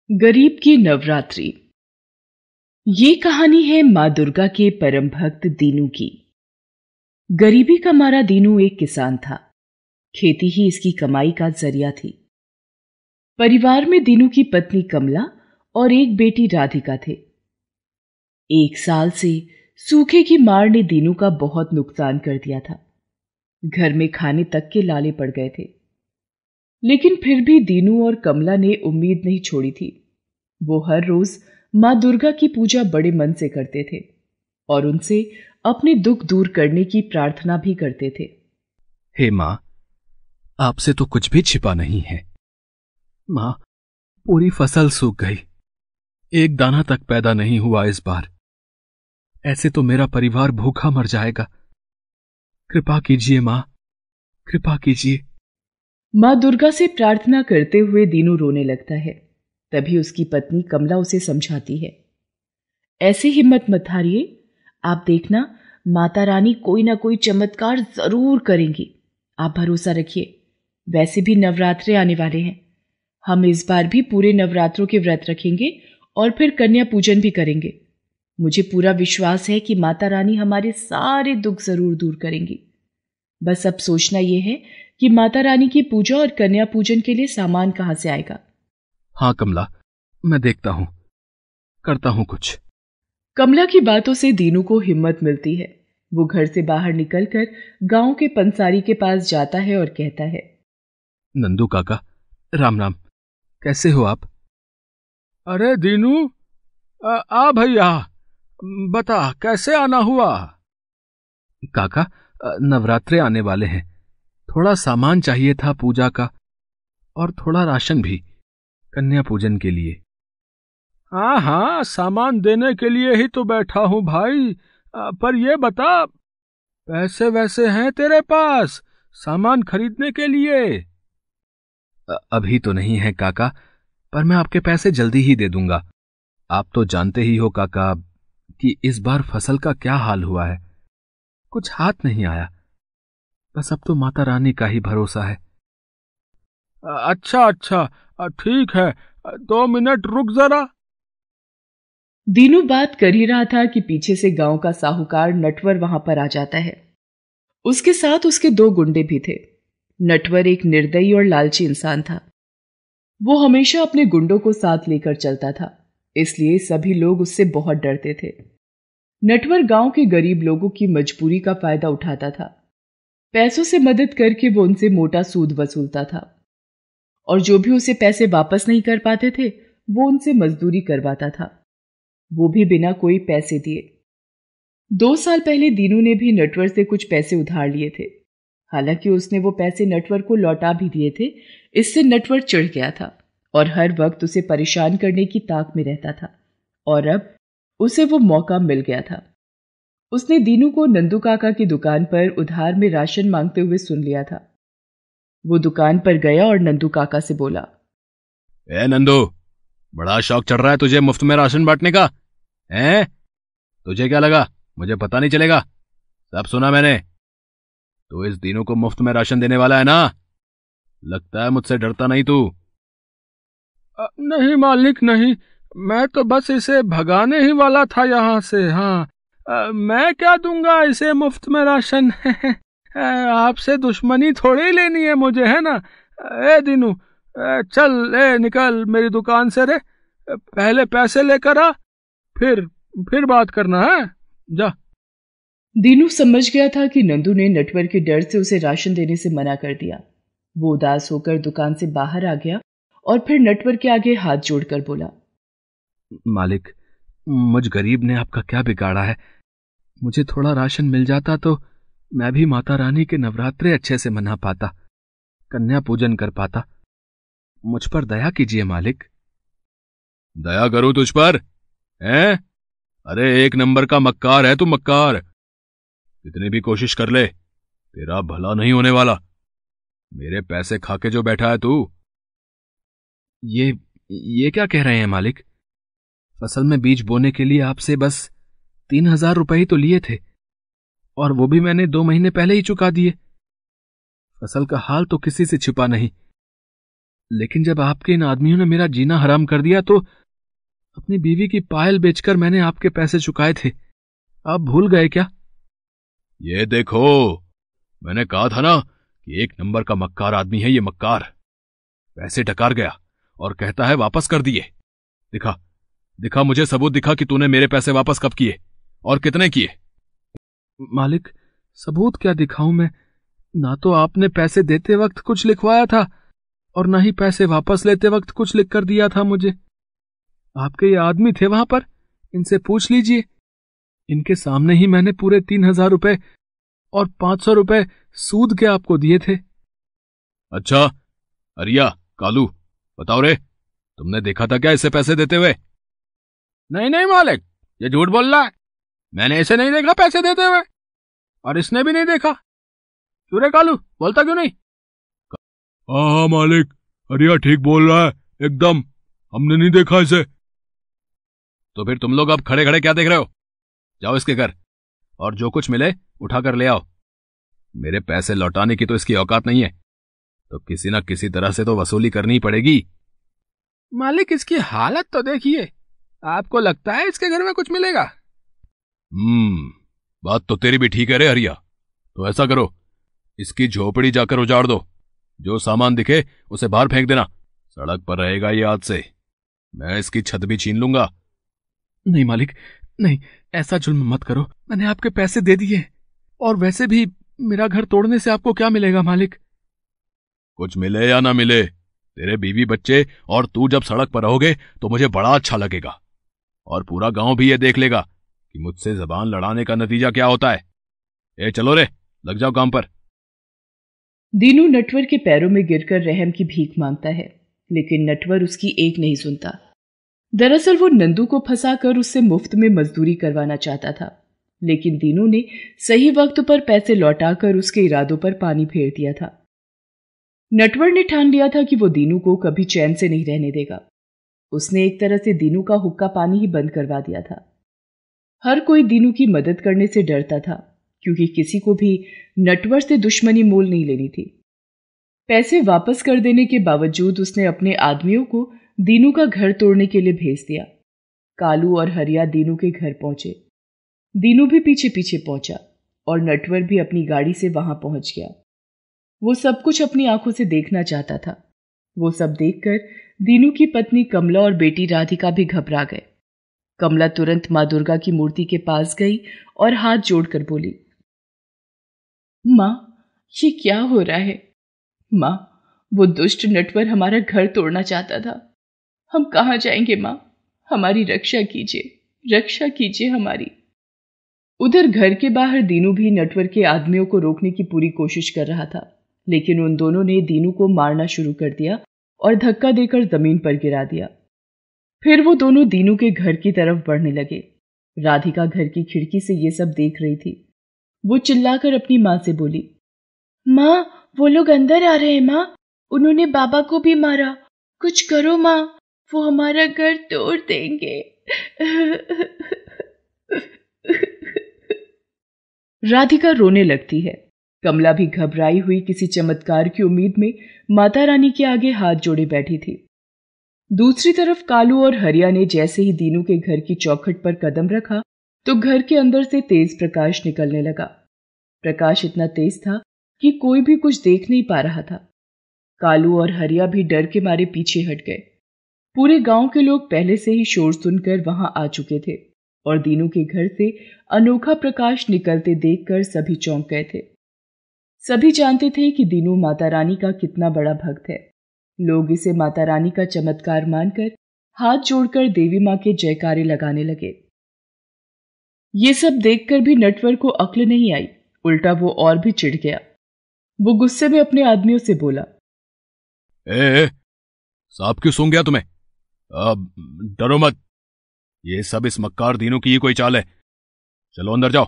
गरीब की नवरात्रि। ये कहानी है मां दुर्गा के परम भक्त दीनू की। गरीबी का मारा दीनू एक किसान था। खेती ही इसकी कमाई का जरिया थी। परिवार में दीनू की पत्नी कमला और एक बेटी राधिका थे। एक साल से सूखे की मार ने दीनू का बहुत नुकसान कर दिया था। घर में खाने तक के लाले पड़ गए थे। लेकिन फिर भी दीनू और कमला ने उम्मीद नहीं छोड़ी थी। वो हर रोज मां दुर्गा की पूजा बड़े मन से करते थे और उनसे अपने दुख दूर करने की प्रार्थना भी करते थे। हे मां, आपसे तो कुछ भी छिपा नहीं है। मां, पूरी फसल सूख गई, एक दाना तक पैदा नहीं हुआ इस बार। ऐसे तो मेरा परिवार भूखा मर जाएगा। कृपा कीजिए मां, कृपा कीजिए। मां दुर्गा से प्रार्थना करते हुए दीनू रोने लगता है। तभी उसकी पत्नी कमला उसे समझाती है, ऐसे हिम्मत मत हारिए, आप देखना माता रानी कोई ना कोई चमत्कार जरूर करेंगी। आप भरोसा रखिए। वैसे भी नवरात्रे आने वाले हैं। हम इस बार भी पूरे नवरात्रों के व्रत रखेंगे और फिर कन्या पूजन भी करेंगे। मुझे पूरा विश्वास है कि माता रानी हमारे सारे दुख जरूर दूर करेंगी। बस अब सोचना यह है कि माता रानी की पूजा और कन्या पूजन के लिए सामान कहां से आएगा। हाँ कमला, मैं देखता हूं, करता हूं कुछ। कमला की बातों से दीनू को हिम्मत मिलती है। वो घर से बाहर निकलकर गांव के पंसारी के पास जाता है और कहता है, नंदू काका, राम राम, कैसे हो आप? अरे दीनू, आ भैया, बता कैसे आना हुआ? काका, नवरात्रे आने वाले हैं। थोड़ा सामान चाहिए था पूजा का और थोड़ा राशन भी कन्या पूजन के लिए। हाँ हाँ, सामान देने के लिए ही तो बैठा हूं भाई। पर ये बता, पैसे वैसे हैं तेरे पास सामान खरीदने के लिए? अभी तो नहीं है काका, पर मैं आपके पैसे जल्दी ही दे दूंगा। आप तो जानते ही हो काका कि इस बार फसल का क्या हाल हुआ है। कुछ हाथ नहीं आया। बस अब तो माता रानी का ही भरोसा है। अच्छा अच्छा, ठीक है, 2 मिनट रुक जरा। दीनू बात कर ही रहा था कि पीछे से गांव का साहूकार नटवर वहां पर आ जाता है। उसके साथ उसके 2 गुंडे भी थे। नटवर एक निर्दयी और लालची इंसान था। वो हमेशा अपने गुंडों को साथ लेकर चलता था, इसलिए सभी लोग उससे बहुत डरते थे। नटवर गांव के गरीब लोगों की मजबूरी का फायदा उठाता था। पैसों से मदद करके वो उनसे मोटा सूद वसूलता था और जो भी उसे पैसे वापस नहीं कर पाते थे वो उनसे मजदूरी करवाता था, वो भी बिना कोई पैसे दिए। 2 साल पहले दीनू ने भी नटवर से कुछ पैसे उधार लिए थे। हालांकि उसने वो पैसे नटवर को लौटा भी दिए थे। इससे नटवर चिढ़ गया था और हर वक्त उसे परेशान करने की ताक में रहता था। और अब उसे वो मौका मिल गया था। उसने दीनू को नंदू काका की दुकान पर उधार में राशन मांगते हुए सुन लिया था। वो दुकान पर गया और नंदू काका से बोला, ए नंदू, बड़ा शौक चढ़ रहा है तुझे मुफ्त में राशन बांटने का? हैं? तुझे क्या लगा मुझे पता नहीं चलेगा? सब सुना मैंने। तो इस दीनू को मुफ्त में राशन देने वाला है ना? लगता है मुझसे डरता नहीं तू। नहीं मालिक, नहीं, मैं तो बस इसे भगाने ही वाला था यहाँ से। हाँ, मैं क्या दूंगा इसे मुफ्त में राशन? आपसे दुश्मनी थोड़ी लेनी है मुझे, है ना? ए दीनू, चल निकल मेरी दुकान से रे। पहले पैसे लेकर आ, फिर बात करना है। जा। दीनू समझ गया था कि नंदू ने नटवर के डर से उसे राशन देने से मना कर दिया। वो उदास होकर दुकान से बाहर आ गया और फिर नटवर के आगे हाथ जोड़कर बोला, मालिक, मुझ गरीब ने आपका क्या बिगाड़ा है? मुझे थोड़ा राशन मिल जाता तो मैं भी माता रानी के नवरात्रे अच्छे से मना पाता, कन्या पूजन कर पाता। मुझ पर दया कीजिए मालिक। दया करूं तुझ पर? हैं? अरे एक नंबर का मक्कार है तू, मक्कार। कितनी भी कोशिश कर ले, तेरा भला नहीं होने वाला। मेरे पैसे खाके जो बैठा है तू। ये क्या कह रहे हैं मालिक? फसल में बीज बोने के लिए आपसे बस 3,000 रुपए ही तो लिए थे और वो भी मैंने 2 महीने पहले ही चुका दिए। फसल का हाल तो किसी से छिपा नहीं। लेकिन जब आपके इन आदमियों ने मेरा जीना हराम कर दिया तो अपनी बीवी की पायल बेचकर मैंने आपके पैसे चुकाए थे। आप भूल गए क्या? ये देखो, मैंने कहा था ना कि एक नंबर का मक्कार आदमी है ये, मक्कार। पैसे टकार गया और कहता है वापस कर दिए। दिखा दिखा, मुझे सबूत दिखा कि तूने मेरे पैसे वापस कब किए और कितने किए। मालिक, सबूत क्या दिखाऊं मैं? ना तो आपने पैसे देते वक्त कुछ लिखवाया था और ना ही पैसे वापस लेते वक्त कुछ लिख कर दिया था मुझे। आपके ये आदमी थे वहां पर, इनसे पूछ लीजिए। इनके सामने ही मैंने पूरे 3,000 रुपए और 500 रुपए सूद के आपको दिए थे। अच्छा, अरिया, कालू, बताओ रे, तुमने देखा था क्या इसे पैसे देते हुए? नहीं नहीं मालिक, ये झूठ बोल रहा है। मैंने इसे नहीं देखा पैसे देते हुए, और इसने भी नहीं देखा। क्यों रे कालू, बोलता क्यों नहीं? हाँ मालिक, अरिया ठीक बोल रहा है एकदम, हमने नहीं देखा इसे। तो फिर तुम लोग अब खड़े खड़े क्या देख रहे हो? जाओ इसके घर और जो कुछ मिले उठाकर ले आओ। मेरे पैसे लौटाने की तो इसकी औकात नहीं है, तो किसी ना किसी तरह से तो वसूली करनी ही पड़ेगी। मालिक, इसकी हालत तो देखिए। आपको लगता है इसके घर में कुछ मिलेगा? बात तो तेरी भी ठीक है रे हरिया। तो ऐसा करो, इसकी झोपड़ी जाकर उजाड़ दो। जो सामान दिखे उसे बाहर फेंक देना। सड़क पर रहेगा ये आज से। मैं इसकी छत भी छीन लूंगा। नहीं मालिक, नहीं, ऐसा जुल्म मत करो। मैंने आपके पैसे दे दिए, और वैसे भी मेरा घर तोड़ने से आपको क्या मिलेगा मालिक? कुछ मिले या ना मिले, तेरे बीवी बच्चे और तू जब सड़क पर रहोगे तो मुझे बड़ा अच्छा लगेगा, और पूरा गांव भी ये देख लेगा कि मुझसे जबान लड़ाने का नतीजा क्या होता है। ए चलो रे, लग जाओ काम पर। दीनू नटवर के पैरों में गिरकर रहम की भीख मांगता है, लेकिन नटवर उसकी एक नहीं सुनता। दरअसल वो नंदू को फंसाकर उससे मुफ्त में मजदूरी करवाना चाहता था, लेकिन दीनू ने सही वक्त पर पैसे लौटाकर उसके इरादों पर पानी फेर दिया था। नटवर ने ठान लिया था कि वो दीनू को कभी चैन से नहीं रहने देगा। उसने एक तरह से दीनू का हुक्का पानी ही बंद करवा दिया था। हर कोई दीनू की मदद करने से डरता था, क्योंकि किसी को भी नटवर से दुश्मनी मोल नहीं लेनी थी। पैसे वापस कर देने के बावजूद उसने अपने आदमियों को दीनू का घर तोड़ने के लिए भेज दिया। कालू और हरिया दीनू के घर पहुंचे। दीनू भी पीछे पीछे पहुंचा और नटवर भी अपनी गाड़ी से वहां पहुंच गया। वो सब कुछ अपनी आंखों से देखना चाहता था। वो सब देखकर दीनू की पत्नी कमला और बेटी राधिका भी घबरा गए। कमला तुरंत मां दुर्गा की मूर्ति के पास गई और हाथ जोड़कर बोली, मां, ये क्या हो रहा है? मां, वो दुष्ट नटवर हमारा घर तोड़ना चाहता था। हम कहां जाएंगे मां? हमारी रक्षा कीजिए, रक्षा कीजिए हमारी। उधर घर के बाहर दीनू भी नटवर के आदमियों को रोकने की पूरी कोशिश कर रहा था, लेकिन उन दोनों ने दीनू को मारना शुरू कर दिया और धक्का देकर जमीन पर गिरा दिया। फिर वो दोनों दीनू के घर की तरफ बढ़ने लगे। राधिका घर की खिड़की से ये सब देख रही थी। वो चिल्लाकर अपनी मां से बोली, मां, वो लोग अंदर आ रहे हैं मां, उन्होंने बाबा को भी मारा, कुछ करो मां, वो हमारा घर तोड़ देंगे। राधिका रोने लगती है। कमला भी घबराई हुई किसी चमत्कार की उम्मीद में माता रानी के आगे हाथ जोड़े बैठी थी। दूसरी तरफ कालू और हरिया ने जैसे ही दीनू के घर की चौखट पर कदम रखा तो घर के अंदर से तेज प्रकाश निकलने लगा। प्रकाश इतना तेज था कि कोई भी कुछ देख नहीं पा रहा था। कालू और हरिया भी डर के मारे पीछे हट गए। पूरे गांव के लोग पहले से ही शोर सुनकर वहां आ चुके थे और दीनू के घर से अनोखा प्रकाश निकलते देखकर सभी चौंक गए थे। सभी जानते थे कि दीनू माता रानी का कितना बड़ा भक्त है। लोग इसे माता रानी का चमत्कार मानकर हाथ जोड़कर देवी मां के जयकारे लगाने लगे। ये सब देखकर भी नटवर को अक्ल नहीं आई, उल्टा वो और भी चिढ़ गया। वो गुस्से में अपने आदमियों से बोला, सांप क्यों सूंघ गया तुम्हें? डरो मत, ये सब इस मक्कार दीनू की ही कोई चाल है। चलो अंदर जाओ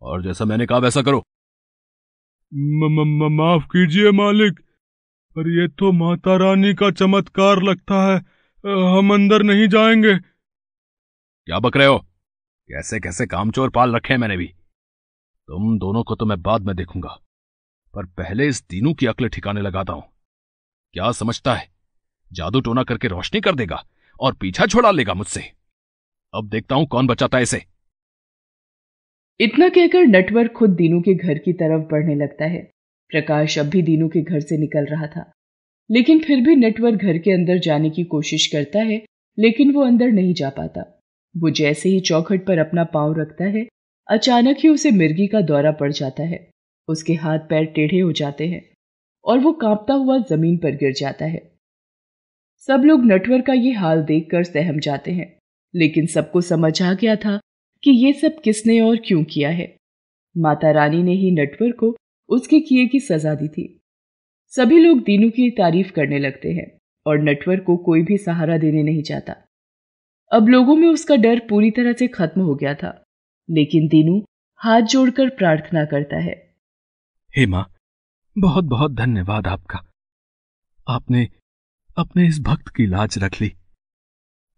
और जैसा मैंने कहा वैसा करो। माफ कीजिए मालिक, पर ये तो माता रानी का चमत्कार लगता है, हम अंदर नहीं जाएंगे। क्या बक रहे हो? कैसे कैसे कामचोर पाल रखे हैं मैंने भी। तुम दोनों को तो मैं बाद में देखूंगा, पर पहले इस दीनू की अक्ल ठिकाने लगाता हूं। क्या समझता है जादू टोना करके रोशनी कर देगा और पीछा छुड़ा लेगा मुझसे। अब देखता हूं कौन बचाता है इसे। इतना कहकर नटवर खुद दीनू के घर की तरफ बढ़ने लगता है। प्रकाश अब भी दीनू के घर से निकल रहा था, लेकिन फिर भी नटवर घर के अंदर जाने की कोशिश करता है, लेकिन वो अंदर नहीं जा पाता। वो जैसे ही चौखट पर अपना पांव रखता है, अचानक ही उसे मिर्गी का दौरा पड़ जाता है। उसके हाथ पैर टेढ़े हो जाते हैं और वो कांपता हुआ जमीन पर गिर जाता है। सब लोग नटवर का ये हाल देखकर सहम जाते हैं, लेकिन सबको समझ आ गया था कि ये सब किसने और क्यों किया है। माता रानी ने ही नटवर को उसके किए की सजा दी थी। सभी लोग दीनू की तारीफ करने लगते हैं और नटवर को कोई भी सहारा देने नहीं चाहता। अब लोगों में उसका डर पूरी तरह से खत्म हो गया था, लेकिन दीनू हाथ जोड़कर प्रार्थना करता है। हे मां, बहुत बहुत धन्यवाद आपका। आपने अपने इस भक्त की लाज रख ली।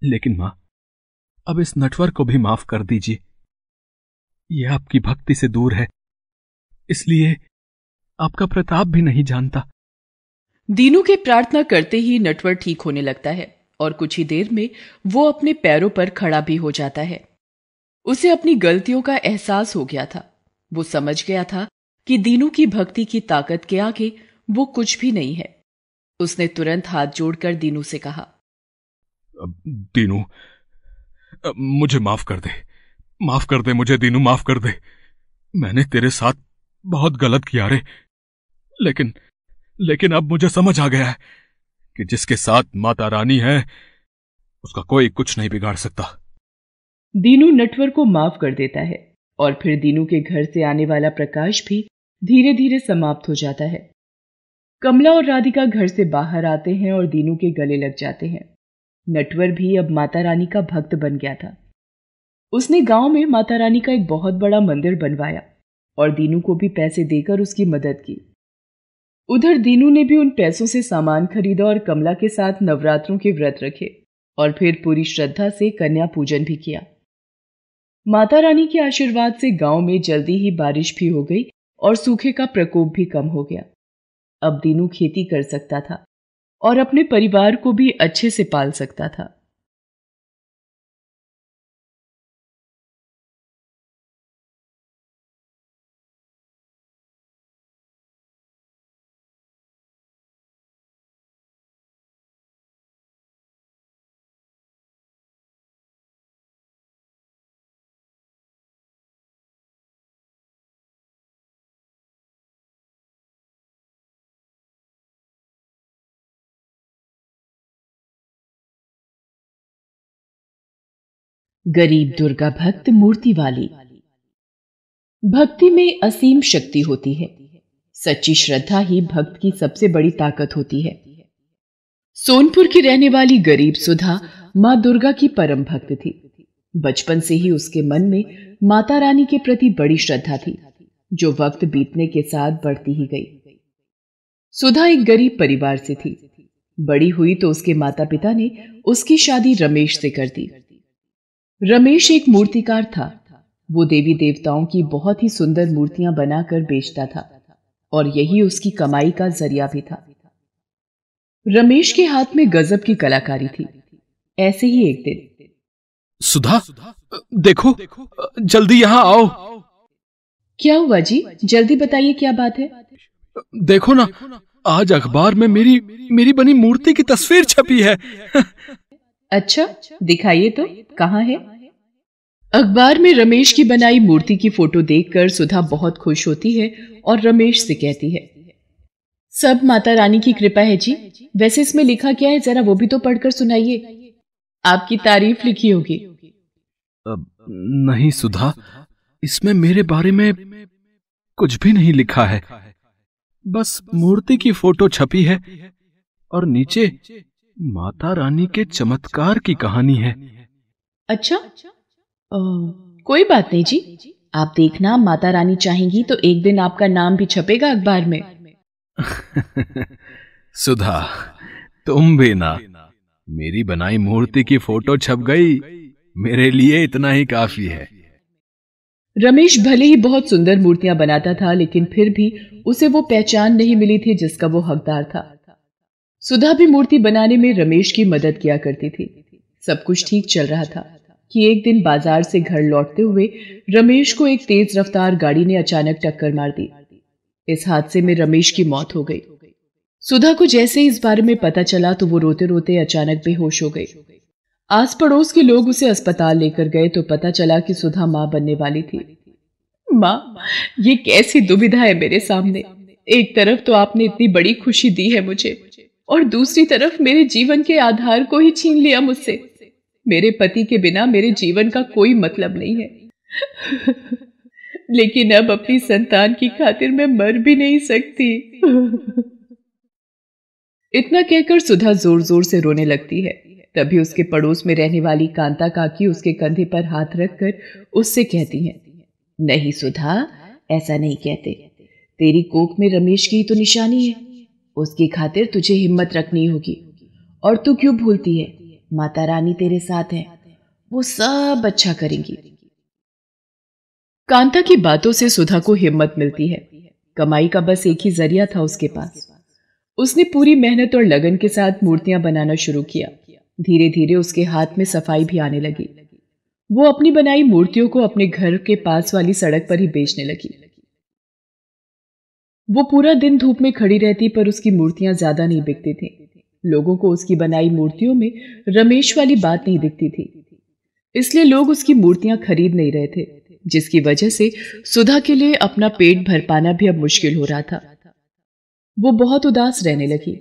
लेकिन मां, अब इस नटवर को भी माफ कर दीजिए। यह आपकी भक्ति से दूर है, इसलिए आपका प्रताप भी नहीं जानता। दीनू के प्रार्थना करते ही नटवर ठीक होने लगता है और कुछ ही देर में वो अपने पैरों पर खड़ा भी हो जाता है। उसे अपनी गलतियों का एहसास हो गया था। वो समझ गया था कि दीनू की भक्ति की ताकत के आगे वो कुछ भी नहीं है। उसने तुरंत हाथ जोड़कर दीनू से कहा, दीनू, मुझे माफ कर दे, माफ कर दे मुझे दीनू, माफ कर दे। मैंने तेरे साथ बहुत गलत किया रे, लेकिन अब मुझे समझ आ गया है कि जिसके साथ माता रानी है उसका कोई कुछ नहीं बिगाड़ सकता। दीनू नटवर को माफ कर देता है और फिर दीनू के घर से आने वाला प्रकाश भी धीरे धीरे समाप्त हो जाता है। कमला और राधिका घर से बाहर आते हैं और दीनू के गले लग जाते हैं। नटवर भी अब माता रानी का भक्त बन गया था। उसने गांव में माता रानी का एक बहुत बड़ा मंदिर बनवाया और दीनू को भी पैसे देकर उसकी मदद की। उधर दीनू ने भी उन पैसों से सामान खरीदा और कमला के साथ नवरात्रों के व्रत रखे और फिर पूरी श्रद्धा से कन्या पूजन भी किया। माता रानी के आशीर्वाद से गांव में जल्दी ही बारिश भी हो गई और सूखे का प्रकोप भी कम हो गया। अब दीनू खेती कर सकता था और अपने परिवार को भी अच्छे से पाल सकता था। गरीब दुर्गा भक्त मूर्ति वाली। भक्ति में असीम शक्ति होती है। सच्ची श्रद्धा ही भक्त की सबसे बड़ी ताकत होती है। सोनपुर की रहने वाली गरीब सुधा मां दुर्गा की परम भक्त थी। बचपन से ही उसके मन में माता रानी के प्रति बड़ी श्रद्धा थी, जो वक्त बीतने के साथ बढ़ती ही गई। सुधा एक गरीब परिवार से थी। बड़ी हुई तो उसके माता पिता ने उसकी शादी रमेश से कर दी। रमेश एक मूर्तिकार था। वो देवी देवताओं की बहुत ही सुंदर मूर्तियां बनाकर बेचता था और यही उसकी कमाई का जरिया भी था। रमेश के हाथ में गजब की कलाकारी थी। ऐसे ही एक दिन, सुधा, देखो, जल्दी यहां आओ। क्या हुआ जी? जल्दी बताइए, क्या बात है? देखो ना, आज अखबार में मेरी बनी मूर्ति की तस्वीर छपी है। अच्छा, दिखाइए तो, कहाँ है? अखबार में रमेश की बनाई मूर्ति की फोटो देखकर सुधा बहुत खुश होती है और रमेश से कहती है, सब माता रानी की कृपा है जी। वैसे इसमें लिखा क्या है, जरा वो भी तो पढ़कर सुनाइए। आपकी तारीफ लिखी होगी। नहीं सुधा, इसमें मेरे बारे में कुछ भी नहीं लिखा है। बस मूर्ति की फोटो छपी है और नीचे माता रानी के चमत्कार की कहानी है। अच्छा, कोई बात नहीं जी। आप देखना, माता रानी चाहेंगी तो एक दिन आपका नाम भी छपेगा अखबार में। सुधा, तुम भी ना, मेरी बनाई मूर्ति की फोटो छप गई, मेरे लिए इतना ही काफी है। रमेश भले ही बहुत सुंदर मूर्तियां बनाता था, लेकिन फिर भी उसे वो पहचान नहीं मिली थी जिसका वो हकदार था। सुधा भी मूर्ति बनाने में रमेश की मदद किया करती थी। सब कुछ ठीक चल रहा था कि एक दिन बाजार से घर लौटते हुए रमेश को एक तेज रफ्तार गाड़ी ने अचानक टक्कर मार दी। इस हादसे में रमेश की मौत हो गई। सुधा को जैसे ही इस बारे में पता चला तो वो रोते रोते अचानक बेहोश हो गई। आस पड़ोस के लोग उसे अस्पताल लेकर गए तो पता चला कि सुधा मां बनने वाली थी। मां, ये कैसी दुविधा है मेरे सामने। एक तरफ तो आपने इतनी बड़ी खुशी दी है मुझे और दूसरी तरफ मेरे जीवन के आधार को ही छीन लिया मुझसे। मेरे पति के बिना मेरे जीवन का कोई मतलब नहीं है। लेकिन अब अपनी संतान की खातिर मैं मर भी नहीं सकती। इतना कहकर सुधा जोर जोर से रोने लगती है। तभी उसके पड़ोस में रहने वाली कांता काकी उसके कंधे पर हाथ रखकर उससे कहती हैं, नहीं सुधा, ऐसा नहीं कहते। तेरी कोख में रमेश की ही तो निशानी है। उसकी खातिर तुझे हिम्मत रखनी होगी। और तू क्यों भूलती है, माता रानी तेरे साथ है, वो सब अच्छा करेंगी। कांता की बातों से सुधा को हिम्मत मिलती है। कमाई का बस एक ही जरिया था उसके पास। उसने पूरी मेहनत और लगन के साथ मूर्तियां बनाना शुरू किया। धीरे धीरे उसके हाथ में सफाई भी आने लगी। वो अपनी बनाई मूर्तियों को अपने घर के पास वाली सड़क पर ही बेचने लगी। वो पूरा दिन धूप में खड़ी रहती पर उसकी मूर्तियां ज्यादा नहीं बिकती थी। लोगों को उसकी बनाई मूर्तियों में रमेश वाली बात नहीं दिखती थी, इसलिए लोग उसकी मूर्तियां खरीद नहीं रहे थे, जिसकी वजह से सुधा के लिए अपना पेट भर पाना भी अब मुश्किल हो रहा था। वो बहुत उदास रहने लगी।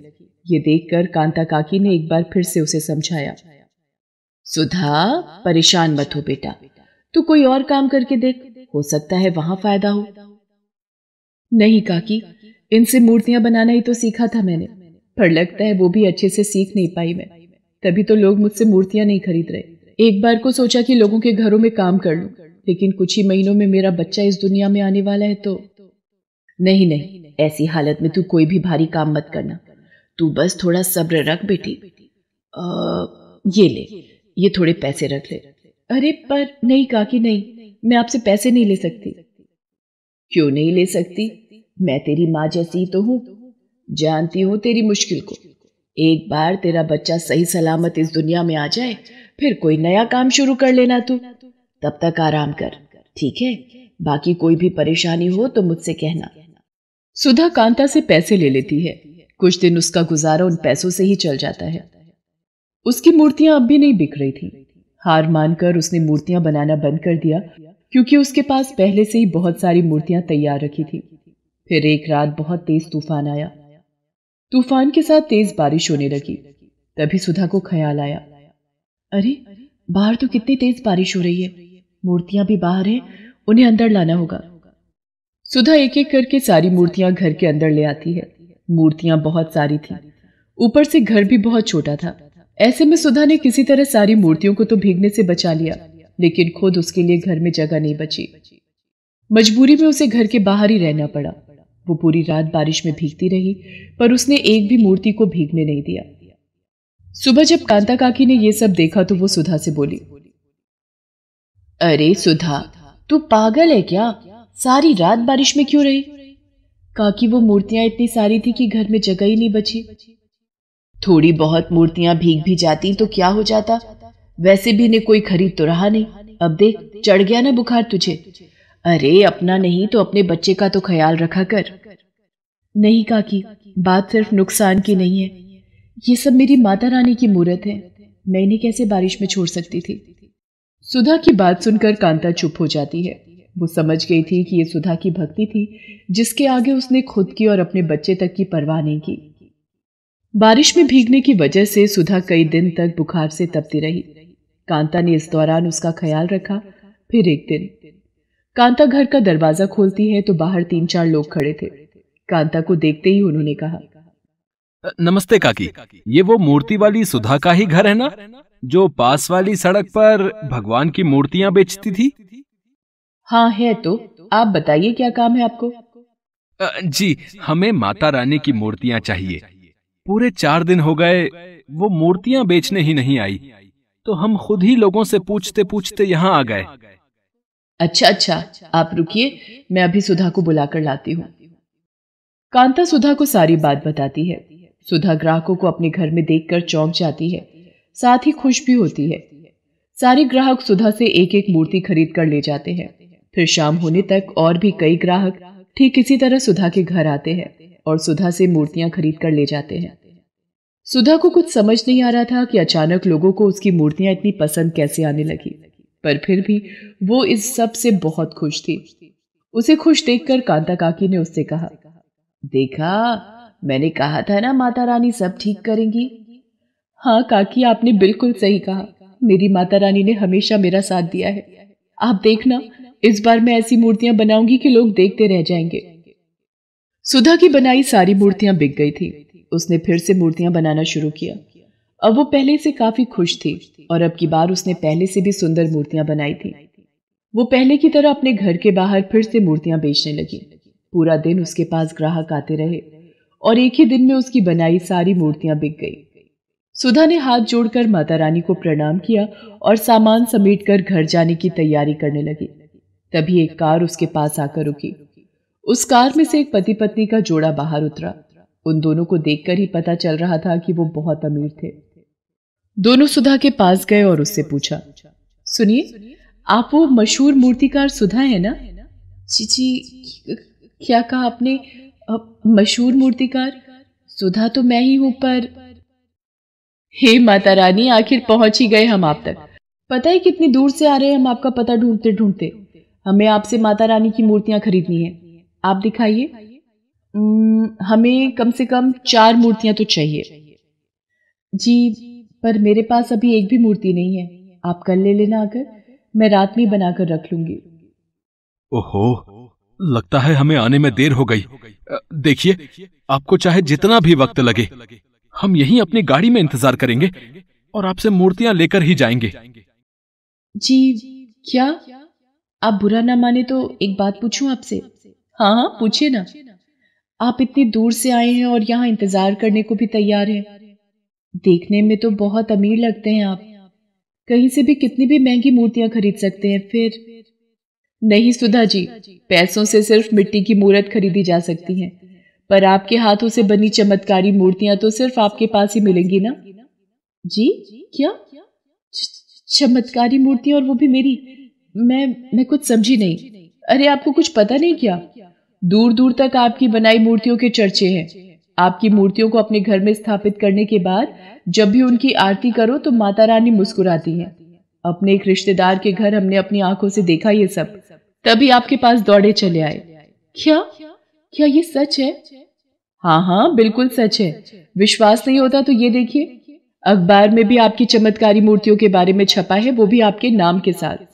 ये देखकर कांता काकी ने एक बार फिर से उसे समझाया, सुधा, परेशान मत हो बेटा, तू कोई और काम करके देख, हो सकता है वहां फायदा हो। नहीं काकी, इनसे मूर्तियां बनाना ही तो सीखा था मैंने, पर लगता है वो भी अच्छे से सीख नहीं पाई मैं, तभी तो लोग मुझसे मूर्तियां नहीं खरीद रहे। एक बार को सोचा कि लोगों के घरों में काम कर लूं, लेकिन कुछ ही महीनों में मेरा बच्चा इस दुनिया में आने वाला है तो नहीं, ऐसी हालत में तू कोई भी भारी काम मत करना। तू बस थोड़ा सब्र रख बेटी। ये ले, ये थोड़े पैसे रख ले। अरे पर नहीं काकी, नहीं, मैं आपसे पैसे नहीं ले सकती। क्यों नहीं ले सकती? मैं तेरी माँ जैसी तो हूं, जानती हूं तेरी मुश्किल को। एक बार तेरा बच्चा सही सलामत इस दुनिया में आ जाए, फिर कोई नया काम शुरू कर लेना तू। तब तक आराम कर, ठीक है? बाकी कोई भी परेशानी हो तो मुझसे कहना। सुधा कांता से पैसे ले लेती है। कुछ दिन उसका गुजारा उन पैसों से ही चल जाता है। उसकी मूर्तियां अब भी नहीं बिक रही थी। हार मानकर उसने मूर्तियां बनाना बंद कर दिया, क्योंकि उसके पास पहले से ही बहुत सारी मूर्तियां तैयार रखी थी। फिर एक रात बहुत तेज तूफान आया। तूफान के साथ तेज बारिश होने लगी। तभी सुधा को ख्याल आया, अरे बाहर तो कितनी तेज बारिश हो रही है, मूर्तियां भी बाहर हैं, उन्हें अंदर लाना होगा। सुधा एक एक करके सारी मूर्तियां घर के अंदर ले आती है। मूर्तियां बहुत सारी थी, ऊपर से घर भी बहुत छोटा था। ऐसे में सुधा ने किसी तरह सारी मूर्तियों को तो भीगने से बचा लिया, लेकिन खुद उसके लिए घर में जगह नहीं बची। मजबूरी में उसे घर के बाहर ही रहना पड़ा। वो पूरी रात बारिश में भीगती रही, पर उसने एक भी मूर्ति को भीगने नहीं दिया। सुबह जब कांता काकी ने यह सब देखा तो वो सुधा से बोली, अरे सुधा, तू पागल है क्या? सारी रात बारिश में क्यों रही? काकी, वो मूर्तियां इतनी सारी थी कि घर में जगह ही नहीं बची। थोड़ी बहुत मूर्तियां भीग भी जाती तो क्या हो जाता, वैसे भी ने कोई खरीद तो रहा नहीं। अब देख, चढ़ गया ना बुखार तुझे। अरे अपना नहीं तो अपने बच्चे का तो ख्याल रखा कर। नहीं काकी, बात सिर्फ नुकसान की नहीं है, ये सब मेरी माता रानी की मूरत है, मैं इन्हें कैसे बारिश में छोड़ सकती थी। सुधा की बात सुनकर कांता चुप हो जाती है। वो समझ गई थी कि ये सुधा की भक्ति थी, जिसके आगे उसने खुद की और अपने बच्चे तक की परवाह नहीं की। बारिश में भीगने की वजह से सुधा कई दिन तक बुखार से तपती रही। कांता ने इस दौरान उसका ख्याल रखा। फिर एक दिन कांता घर का दरवाजा खोलती है तो बाहर 3-4 लोग खड़े थे। कांता को देखते ही उन्होंने कहा, नमस्ते काकी, ये वो मूर्ति वाली सुधा का ही घर है ना, जो पास वाली सड़क पर भगवान की मूर्तियां बेचती थी? हाँ है। तो आप बताइए क्या काम है आपको? जी, हमें माता रानी की मूर्तियां चाहिए। पूरे 4 दिन हो गए वो मूर्तियां बेचने ही नहीं आई, तो हम खुद ही लोगों से पूछते पूछते यहाँ आ गए। अच्छा, आप रुकिए, मैं अभी सुधा को बुलाकर लाती हूँ। कांता सुधा को सारी बात बताती है। सुधा ग्राहकों को अपने घर में देखकर चौंक जाती है, साथ ही खुश भी होती है। सारे ग्राहक सुधा से एक एक मूर्ति खरीद कर ले जाते हैं। फिर शाम होने तक और भी कई ग्राहक ठीक इसी तरह सुधा के घर आते हैं और सुधा से मूर्तियां खरीद कर ले जाते हैं। सुधा को कुछ समझ नहीं आ रहा था कि अचानक लोगों को उसकी मूर्तियां इतनी पसंद कैसे आने लगी, पर फिर भी वो इस सब से बहुत खुश थी। उसे खुश देखकर कांता काकी ने उससे कहा, देखा, मैंने कहा था ना माता रानी सब ठीक करेंगी। हाँ काकी, आपने बिल्कुल सही कहा। मेरी माता रानी ने हमेशा मेरा साथ दिया है। आप देखना, इस बार मैं ऐसी मूर्तियां बनाऊंगी कि लोग देखते रह जाएंगे। सुधा की बनाई सारी मूर्तियां बिक गई थी। उसने फिर से मूर्तियां बनाना शुरू किया। अब वो पहले से काफी खुश थी और अब की बार उसने पहले से भी सुंदर मूर्तियां बनाई थी। वो पहले की तरह अपने घर के बाहर फिर से मूर्तियां बेचने लगी। पूरा दिन उसके पास ग्राहक आते रहे और एक ही दिन में उसकी बनाई सारी मूर्तियां बिक गई। सुधा ने हाथ जोड़कर माता रानी को प्रणाम किया और सामान समेटकर घर जाने की तैयारी करने लगी। तभी एक कार उसके पास आकर रुकी। उस कार में से एक पति पत्नी का जोड़ा बाहर उतरा। उन दोनों को देखकर ही पता चल रहा था कि वो बहुत अमीर थे। दोनों सुधा के पास गए और उससे पूछा, सुनिए, आप वो मशहूर मूर्तिकार सुधा है ना? जी, क्या कहा आपने? मशहूर मूर्तिकार? सुधा तो मैं ही हूं, पर हे माता रानी, आखिर पहुंच ही गए हम आप तक। पता है कितनी दूर से आ रहे हैं हम आपका पता ढूंढते ढूंढते। हमें आपसे माता रानी की मूर्तियां खरीदनी है। आप दिखाइए। हमें कम से कम 4 मूर्तियां तो चाहिए। जी, पर मेरे पास अभी एक भी मूर्ति नहीं है। आप कल ले लेना आकर, मैं रात में बनाकर रख लूंगी। ओहो, लगता है हमें आने में देर हो गई। देखिए, आपको चाहे जितना भी वक्त लगे, हम यहीं अपनी गाड़ी में इंतजार करेंगे और आपसे मूर्तियां लेकर ही जाएंगे। जी, क्या आप बुरा ना माने तो एक बात पूछूं आपसे? हाँ हाँ, पूछिए ना। आप इतनी दूर से आए हैं और यहाँ इंतजार करने को भी तैयार हैं। देखने में तो बहुत अमीर लगते हैं आप। कहीं से भी कितनी भी महंगी मूर्तियां खरीद सकते हैं। फिर नहीं सुधा जी, पैसों से सिर्फ मिट्टी की मूर्त खरीदी जा सकती है, पर आपके हाथों से बनी चमत्कारी मूर्तियां तो सिर्फ आपके पास ही मिलेंगी ना। जी, क्या चमत्कारी मूर्तियां, और वो भी मेरी? मैं कुछ समझी नहीं। अरे आपको कुछ पता नहीं क्या? दूर दूर तक आपकी बनाई मूर्तियों के चर्चे हैं। आपकी मूर्तियों को अपने घर में स्थापित करने के बाद जब भी उनकी आरती करो तो माता रानी मुस्कुराती हैं। अपने एक रिश्तेदार के घर हमने अपनी आंखों से देखा ये सब, तभी आपके पास दौड़े चले आए। क्या ये सच है? हाँ हाँ, बिल्कुल सच है। विश्वास नहीं होता तो ये देखिए, अखबार में भी आपकी चमत्कारी मूर्तियों के बारे में छपा है, वो भी आपके नाम के साथ।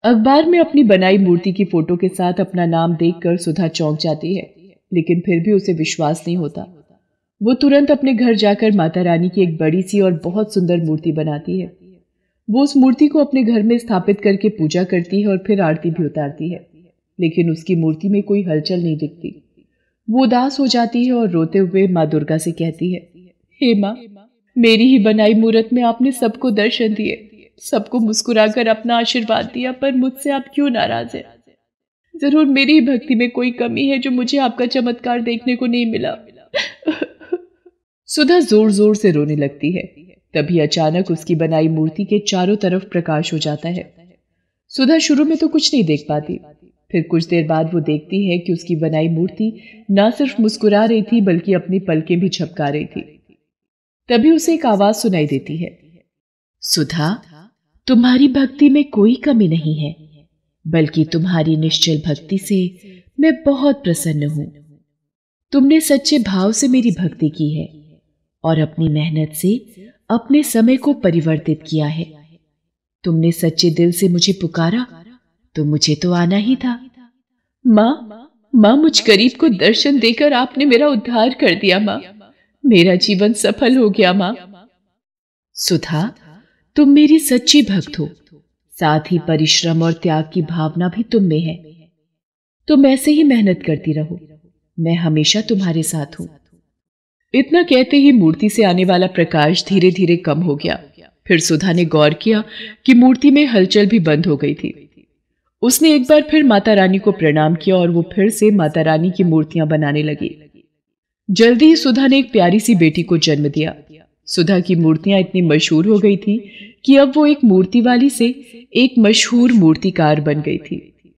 अखबार में अपनी बनाई मूर्ति की फोटो के साथ अपना नाम देखकर सुधा चौंक जाती है, लेकिन फिर भी उसे विश्वास नहीं होता। वो तुरंत अपने घर जाकर माता रानी की एक बड़ी सी और बहुत सुंदर मूर्ति बनाती है। वो उस मूर्ति को अपने घर में स्थापित करके पूजा करती है और फिर आरती भी उतारती है, लेकिन उसकी मूर्ति में कोई हलचल नहीं दिखती। वो उदास हो जाती है और रोते हुए माँ दुर्गा से कहती है, हे माँ, मेरी ही बनाई मूर्त में आपने सबको दर्शन दिए, सबको मुस्कुराकर अपना आशीर्वाद दिया, पर मुझसे आप क्यों नाराज हैं? जरूर मेरी ही भक्ति में कोई कमी है जो मुझे आपका चमत्कार देखने को नहीं मिला। सुधा जोर जोर से रोने लगती है। तभी अचानक उसकी बनाई मूर्ति के चारों तरफ प्रकाश हो जाता है। सुधा शुरू में तो कुछ नहीं देख पाती, फिर कुछ देर बाद वो देखती है कि उसकी बनाई मूर्ति न सिर्फ मुस्कुरा रही थी बल्कि अपनी पलकें भी झपका रही थी। तभी उसे एक आवाज सुनाई देती है, सुधा, तुम्हारी भक्ति में कोई कमी नहीं है, बल्कि तुम्हारी निश्चल भक्ति से मैं बहुत प्रसन्न हूं। तुमने सच्चे भाव से मेरी भक्ति की है और अपनी मेहनत से अपने समय को परिवर्तित किया है। तुमने सच्चे दिल से मुझे पुकारा तो मुझे तो आना ही था। माँ, मुझ गरीब को दर्शन देकर आपने मेरा उद्धार कर दिया। माँ, मेरा जीवन सफल हो गया। माँ, सुधा, तुम मेरी सच्ची भक्त हो, साथ ही परिश्रम और त्याग की भावना भी तुम में है। तुम ऐसे ही मेहनत करती रहो, मैं हमेशा तुम्हारे साथ हूं। इतना कहते ही मूर्ति से आने वाला प्रकाश धीरे धीरे कम हो गया। फिर सुधा ने गौर किया कि मूर्ति में हलचल भी बंद हो गई थी। उसने एक बार फिर माता रानी को प्रणाम किया और वो फिर से माता रानी की मूर्तियां बनाने लगी। जल्दी ही सुधा ने एक प्यारी सी बेटी को जन्म दिया। सुधा की मूर्तियां इतनी मशहूर हो गई थी कि अब वो एक मूर्ति वाली से एक मशहूर मूर्तिकार बन गई थी।